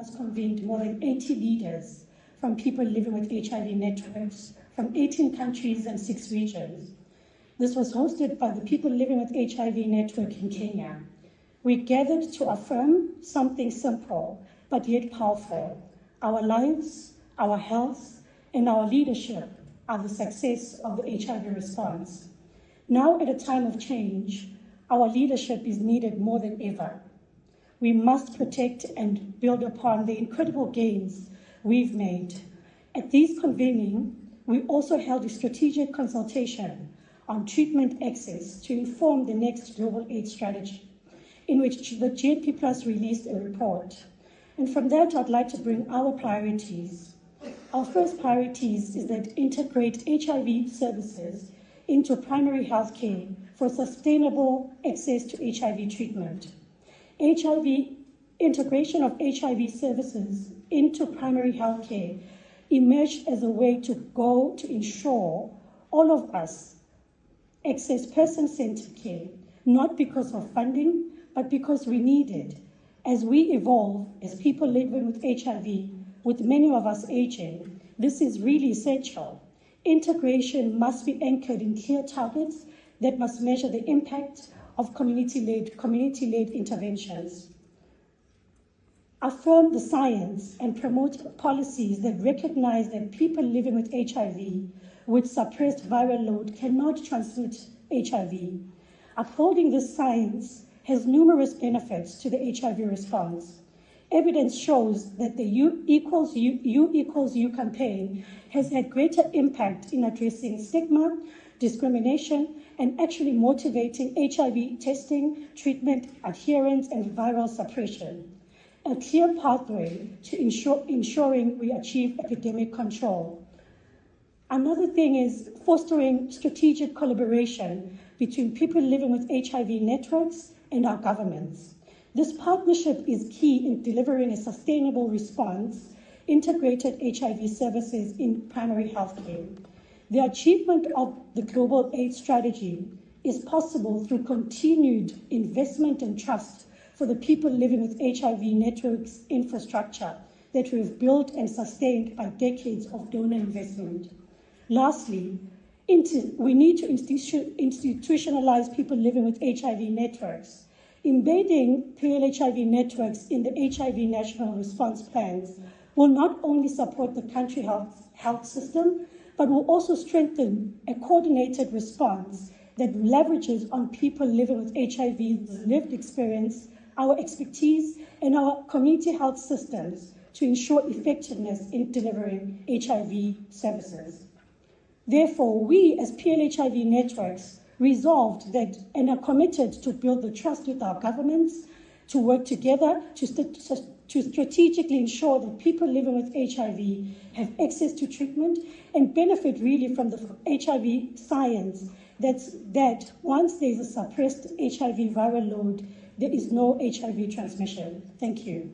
has convened more than 80 leaders from people living with HIV networks from 18 countries and 6 regions. This was hosted by the People Living with HIV Network in Kenya. We gathered to affirm something simple but yet powerful. Our lives, our health, and our leadership are the success of the HIV response. Now, at a time of change, our leadership is needed more than ever. We must protect and build upon the incredible gains we've made. At this convening, we also held a strategic consultation on treatment access to inform the next global AIDS strategy, in which the GNP Plus released a report. And from that, I'd like to bring our priorities. Our first priorities is that integrate HIV services into primary health care for sustainable access to HIV treatment. Integration of HIV services into primary health care emerged as a way to ensure all of us access person-centered care, not because of funding, but because we need it. As we evolve as people living with HIV, with many of us aging, this is really essential. Integration must be anchored in clear targets that must measure the impact of community-led interventions. Affirm the science and promote policies that recognize that people living with HIV with suppressed viral load cannot transmit HIV. Upholding this science has numerous benefits to the HIV response. Evidence shows that the U equals U campaign has had greater impact in addressing stigma, discrimination, and actually motivating HIV testing, treatment, adherence, and viral suppression. A clear pathway to ensuring we achieve epidemic control. Another thing is fostering strategic collaboration between people living with HIV networks and our governments. This partnership is key in delivering a sustainable response, integrated HIV services in primary health care. The achievement of the global AIDS strategy is possible through continued investment and trust for the people living with HIV networks infrastructure that we've built and sustained by decades of donor investment. Lastly, we need to institutionalize people living with HIV networks. Embedding PLHIV networks in the HIV national response plans will not only support the country health system, but will also strengthen a coordinated response that leverages on people living with HIV's lived experience, our expertise, and our community health systems to ensure effectiveness in delivering HIV services. Therefore, we as PLHIV networks resolved that and are committed to build the trust with our governments, to work together to strategically ensure that people living with HIV have access to treatment and benefit really from the HIV science that once there's a suppressed HIV viral load, there is no HIV transmission. Thank you.